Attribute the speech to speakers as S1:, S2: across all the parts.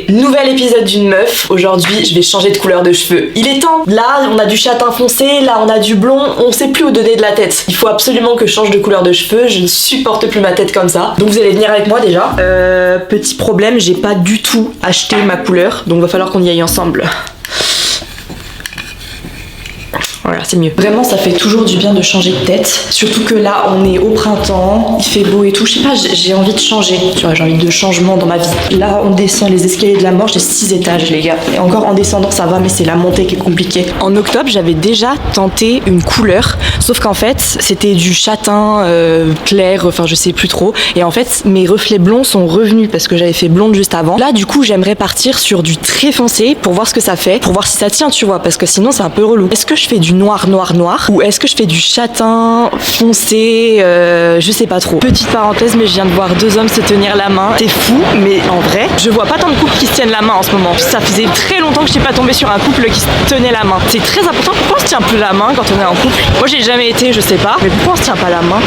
S1: Nouvel épisode d'une meuf. Aujourd'hui, je vais changer de couleur de cheveux. Il est temps. Là, on a du châtain foncé, là, on a du blond. On sait plus où donner de la tête. Il faut absolument que je change de couleur de cheveux. Je ne supporte plus ma tête comme ça. Donc vous allez venir avec moi déjà. Petit problème, j'ai pas du tout acheté ma couleur. Donc va falloir qu'on y aille ensemble. Voilà, c'est mieux. Vraiment, ça fait toujours du bien de changer de tête. Surtout que là, on est au printemps, il fait beau et tout. Je sais pas, j'ai envie de changer. Tu vois, j'ai envie de changement dans ma vie. Là, on descend les escaliers de la mort. J'ai 6 étages, les gars. Et encore en descendant, ça va, mais c'est la montée qui est compliquée. En octobre, j'avais déjà tenté une couleur. Sauf qu'en fait, c'était du châtain clair, enfin, je sais plus trop. Et en fait, mes reflets blonds sont revenus parce que j'avais fait blonde juste avant. Là, du coup, j'aimerais partir sur du très foncé pour voir ce que ça fait. Pour voir si ça tient, tu vois. Parce que sinon, c'est un peu relou. Est-ce que je fais du noir ou est-ce que je fais du châtain foncé, je sais pas trop. Petite parenthèse, mais je viens de voir 2 hommes se tenir la main. C'est fou, mais en vrai, je vois pas tant de couples qui se tiennent la main en ce moment. Ça faisait très longtemps que je n'étais pas tombée sur un couple qui se tenait la main. C'est très important. Pourquoi on se tient plus la main quand on est en couple? Moi, j'ai jamais été, je sais pas. Mais pourquoi on se tient pas la main?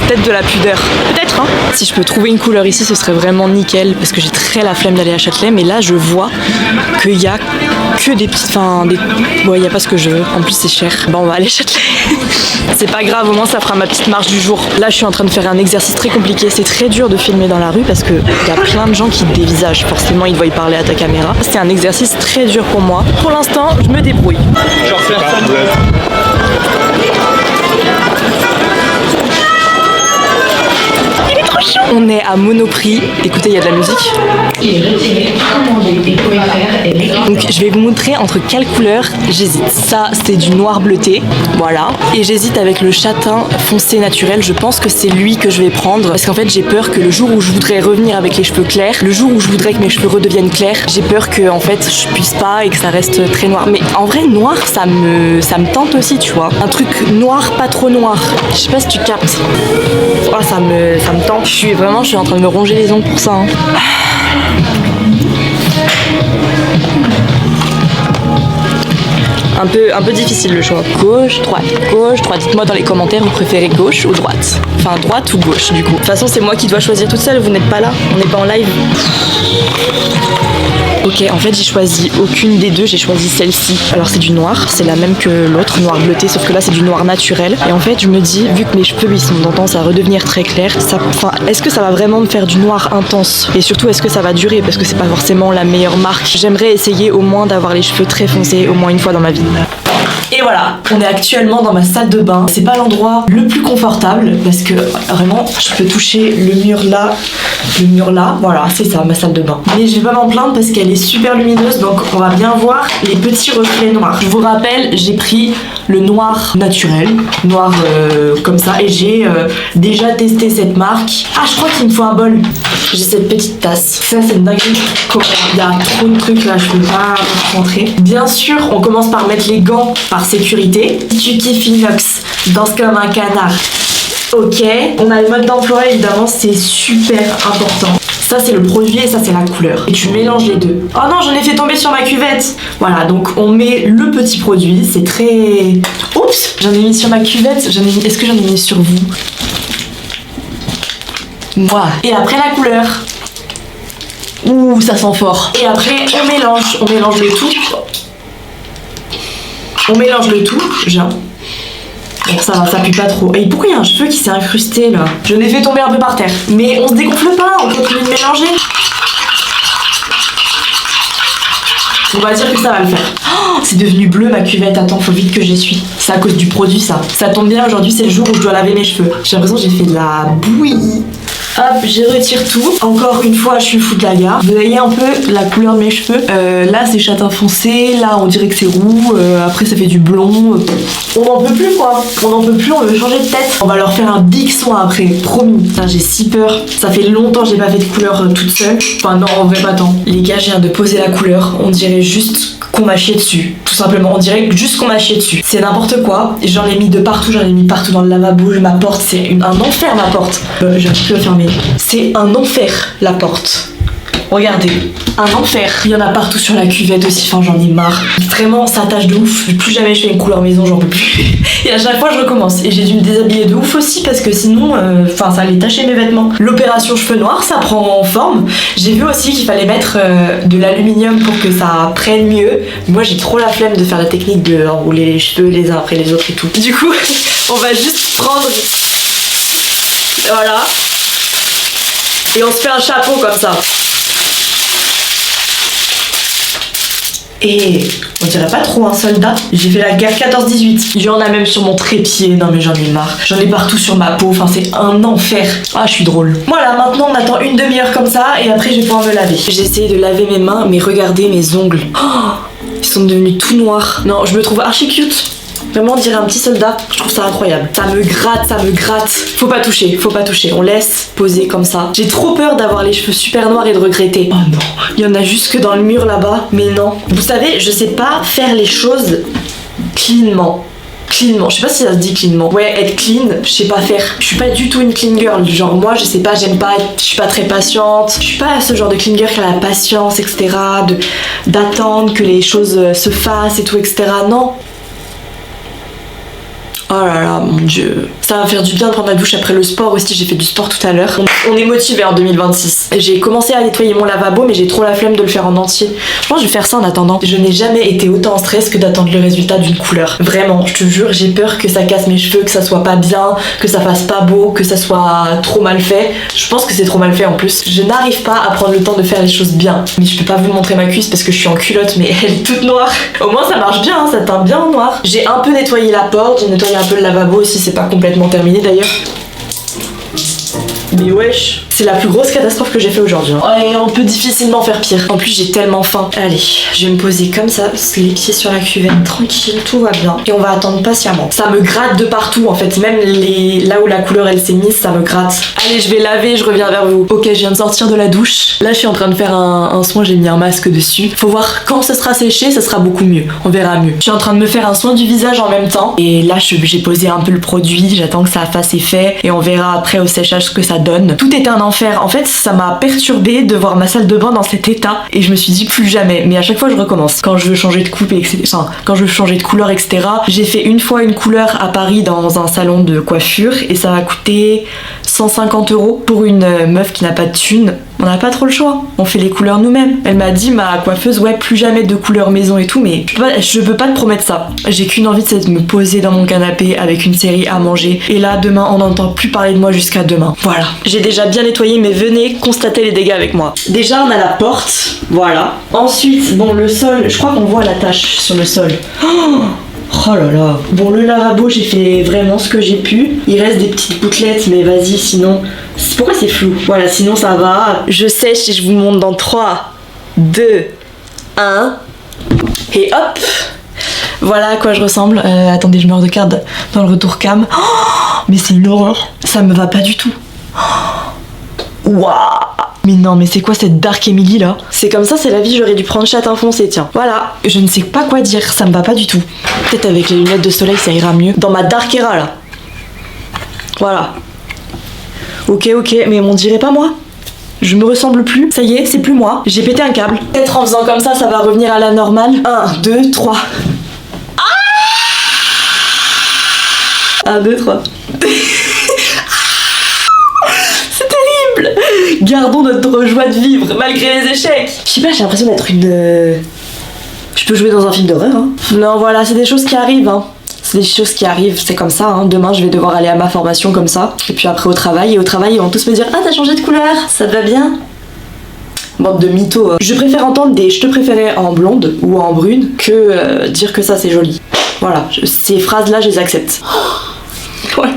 S1: Peut-être de la pudeur. Peut-être, hein. Si je peux trouver une couleur ici, ce serait vraiment nickel parce que j'ai très la flemme d'aller à Châtelet. Mais là, je vois qu'il y a que des petites, ouais, il y a pas ce que je veux. En plus, c'est cher. Bon, on va aller Châtelet. C'est pas grave, au moins ça fera ma petite marche du jour. Là, je suis en train de faire un exercice très compliqué. C'est très dur de filmer dans la rue parce que il y a plein de gens qui te dévisagent. Forcément, ils doivent y parler à ta caméra. C'est un exercice très dur pour moi. Pour l'instant, je me débrouille. Genre faire ça. On est à Monoprix. Écoutez, il y a de la musique. Donc je vais vous montrer entre quelles couleurs j'hésite. Ça, c'est du noir bleuté. Voilà. Et j'hésite avec le châtain foncé naturel. Je pense que c'est lui que je vais prendre. Parce qu'en fait, j'ai peur que le jour où je voudrais revenir avec les cheveux clairs, le jour où je voudrais que mes cheveux redeviennent clairs, j'ai peur que en fait je puisse pas et que ça reste très noir. Mais en vrai, noir, ça me tente aussi, tu vois. Un truc noir, pas trop noir. Je sais pas si tu captes. Oh, ça me tente. Je suis en train de me ronger les ongles pour ça. Hein. Un peu difficile le choix. Gauche, droite. Dites-moi dans les commentaires, vous préférez gauche ou droite? Enfin, droite ou gauche, du coup. De toute façon, c'est moi qui dois choisir toute seule. Vous n'êtes pas là. On n'est pas en live. Ok, en fait j'ai choisi aucune des deux, j'ai choisi celle-ci. Alors c'est du noir, c'est la même que l'autre, noir bleuté, sauf que là c'est du noir naturel. Et en fait je me dis, vu que mes cheveux ils sont tendance à redevenir très clairs, est-ce que ça va vraiment me faire du noir intense? Et surtout est-ce que ça va durer? Parce que c'est pas forcément la meilleure marque. J'aimerais essayer au moins d'avoir les cheveux très foncés au moins une fois dans ma vie. Et voilà, on est actuellement dans ma salle de bain. C'est pas l'endroit le plus confortable parce que vraiment, je peux toucher le mur là, voilà, c'est ça ma salle de bain. Mais je vais pas m'en plaindre parce qu'elle est super lumineuse, donc on va bien voir les petits reflets noirs. Je vous rappelle, j'ai pris le noir naturel, noir comme ça, et j'ai déjà testé cette marque. Ah, je crois qu'il me faut un bol. J'ai cette petite tasse. Ça, c'est une dinguerie. Il y a trop de trucs là, je peux pas rentrer. Bien sûr, on commence par mettre les gants par sécurité. Tu kiffes inox, danse comme un canard. Ok, on a le mode d'emploi évidemment, c'est super important. Ça c'est le produit et ça c'est la couleur. Et tu mélanges les deux. Oh non, j'en ai fait tomber sur ma cuvette. Voilà, donc on met le petit produit, c'est très... Oups, j'en ai mis sur ma cuvette, est-ce que j'en ai mis sur vous? Moi. Et après la couleur. Ouh, ça sent fort. Et après on mélange le tout. On mélange le tout, genre. Bon, ça va, ça pue pas trop. Et pourquoi il y a un cheveu qui s'est incrusté là? Je l'ai fait tomber un peu par terre. Mais on se dégonfle pas, on continue de mélanger. On va dire que ça va le faire. Oh, c'est devenu bleu ma cuvette, attends, faut vite que j'essuie. C'est à cause du produit ça. Ça tombe bien, aujourd'hui c'est le jour où je dois laver mes cheveux. J'ai l'impression que j'ai fait de la bouillie. Hop, je retire tout. Encore une fois, je suis fou de la gare. Vous voyez un peu la couleur de mes cheveux. Là, c'est châtain foncé. Là, on dirait que c'est roux. Après, ça fait du blond. On n'en peut plus, quoi. On n'en peut plus, on veut changer de tête. On va leur faire un big soin après, promis. Putain, j'ai si peur. Ça fait longtemps que j'ai pas fait de couleur toute seule. Enfin, non, en vrai, pas tant. Les gars, je viens de poser la couleur. On dirait juste qu'on m'a chié dessus. Tout simplement, on dirait juste qu'on m'a chié dessus. C'est n'importe quoi. J'en ai mis de partout. J'en ai mis partout dans le lavabo. Ma porte, c'est un enfer, ma porte. J'ai un petit peu fermé. C'est un enfer, la porte. Regardez, un enfer. Il y en a partout sur la cuvette aussi, enfin j'en ai marre. Vraiment, ça tâche de ouf. Plus jamais je fais une couleur maison, j'en peux plus. Et à chaque fois je recommence. Et j'ai dû me déshabiller de ouf aussi parce que sinon, ça allait tacher mes vêtements. L'opération cheveux noirs, ça prend forme. J'ai vu aussi qu'il fallait mettre de l'aluminium pour que ça prenne mieux. Moi j'ai trop la flemme de faire la technique de enrouler les cheveux les uns après les autres et tout. Du coup, on va juste prendre... Voilà. Et on se fait un chapeau comme ça. Et on dirait pas trop un soldat. J'ai fait la guerre 14-18. Il y en a même sur mon trépied. Non mais j'en ai marre. J'en ai partout sur ma peau. Enfin c'est un enfer. Ah je suis drôle. Voilà, maintenant on attend une demi-heure comme ça et après je vais pouvoir me laver. J'ai essayé de laver mes mains mais regardez mes ongles. Oh, ils sont devenus tout noirs. Non, je me trouve archi cute. Vraiment, on dirait un petit soldat. Je trouve ça incroyable. Ça me gratte, ça me gratte. Faut pas toucher, faut pas toucher. On laisse poser comme ça. J'ai trop peur d'avoir les cheveux super noirs et de regretter. Oh non, il y en a jusque dans le mur là-bas. Mais non. Vous savez, je sais pas faire les choses cleanement. Cleanement, je sais pas si ça se dit cleanement. Ouais, être clean, je sais pas faire. Je suis pas du tout une clean girl. Genre moi, je sais pas, j'aime pas, je suis pas très patiente. Je suis pas ce genre de clean girl qui a la patience, etc. D'attendre que les choses se fassent et tout, etc. Non. Oh là là, mon dieu. Ça va faire du bien de prendre la douche après le sport aussi. J'ai fait du sport tout à l'heure. On est motivé en 2026. J'ai commencé à nettoyer mon lavabo, mais j'ai trop la flemme de le faire en entier. Je pense que je vais faire ça en attendant. Je n'ai jamais été autant en stress que d'attendre le résultat d'une couleur. Vraiment, je te jure, j'ai peur que ça casse mes cheveux, que ça soit pas bien, que ça fasse pas beau, que ça soit trop mal fait. Je pense que c'est trop mal fait en plus. Je n'arrive pas à prendre le temps de faire les choses bien. Mais je peux pas vous montrer ma cuisse parce que je suis en culotte, mais elle est toute noire. Au moins ça marche bien, hein, ça teint bien en noir. J'ai un peu nettoyé la porte, j'ai nettoyé un peu le lavabo aussi, c'est pas complètement terminé d'ailleurs. Mais wesh, c'est la plus grosse catastrophe que j'ai fait aujourd'hui. Et on peut difficilement faire pire. En plus, j'ai tellement faim. Allez, je vais me poser comme ça, les pieds sur la cuvette, tranquille, tout va bien. Et on va attendre patiemment. Ça me gratte de partout en fait, même là où la couleur elle s'est mise, ça me gratte. Allez, je vais laver, je reviens vers vous. Ok, je viens de sortir de la douche. Là, je suis en train de faire un soin, j'ai mis un masque dessus. Faut voir quand ce sera séché, ça sera beaucoup mieux. On verra mieux. Je suis en train de me faire un soin du visage en même temps. Et là, j'ai posé un peu le produit, j'attends que ça fasse effet. Et on verra après au séchage ce que ça donne. Tout est un enfer. En fait, ça m'a perturbée de voir ma salle de bain dans cet état et je me suis dit plus jamais. Mais à chaque fois, je recommence. Quand je veux changer de coupe, etc. Enfin, quand je veux changer de couleur, etc. J'ai fait une fois une couleur à Paris dans un salon de coiffure et ça m'a coûté 150 € pour une meuf qui n'a pas de thune. On n'a pas trop le choix. On fait les couleurs nous-mêmes. Elle m'a dit, ma coiffeuse, ouais, plus jamais de couleur maison et tout, mais je peux pas te promettre ça. J'ai qu'une envie, c'est de me poser dans mon canapé avec une série à manger. Et là, demain, on n'entend plus parler de moi jusqu'à demain. Voilà. J'ai déjà bien nettoyé, mais venez constater les dégâts avec moi. Déjà, on a la porte. Voilà. Ensuite, bon, le sol, je crois qu'on voit la tache sur le sol. Oh là là. Bon, le lavabo, j'ai fait vraiment ce que j'ai pu. Il reste des petites gouttelettes, mais vas-y, sinon... Pourquoi c'est flou? Voilà, sinon ça va. Je sèche et je vous montre dans 3, 2, 1. Et hop. Voilà à quoi je ressemble. Attendez, je me regarde dans le retour cam. Oh, mais c'est une horreur. Ça me va pas du tout. Waouh. Mais non, mais c'est quoi cette Dark Emily là? C'est comme ça, c'est la vie, j'aurais dû prendre châtain foncé, tiens. Voilà, je ne sais pas quoi dire, ça me va pas du tout. Peut-être avec les lunettes de soleil ça ira mieux. Dans ma Dark Era là. Voilà. Ok, mais on dirait pas moi. Je me ressemble plus. Ça y est, c'est plus moi. J'ai pété un câble. Peut-être en faisant comme ça, ça va revenir à la normale. 1, 2, 3. 1, 2, 3. C'est terrible. Gardons notre joie de vivre malgré les échecs. Je sais pas, j'ai l'impression d'être une... Je peux jouer dans un film d'horreur, hein. Non, voilà, c'est des choses qui arrivent, hein. C'est des choses qui arrivent, c'est comme ça, hein. Demain je vais devoir aller à ma formation comme ça. Et puis après au travail, et au travail ils vont tous me dire « Ah, t'as changé de couleur, ça te va bien ?» Bande de mythos. Je préfère entendre des « je te préférais en blonde » ou en brune que dire que ça c'est joli. Voilà, ces phrases-là je les accepte. Ouais.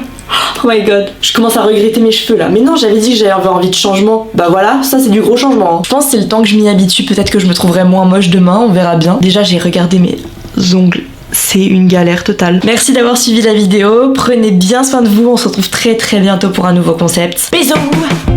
S1: Oh my god, je commence à regretter mes cheveux là. Mais non, j'avais dit que j'avais envie de changement. Bah voilà, ça c'est du gros changement. Je pense que c'est le temps que je m'y habitue, peut-être que je me trouverai moins moche demain, on verra bien. Déjà j'ai regardé mes ongles. C'est une galère totale. Merci d'avoir suivi la vidéo. Prenez bien soin de vous. On se retrouve très bientôt pour un nouveau concept. Bisous!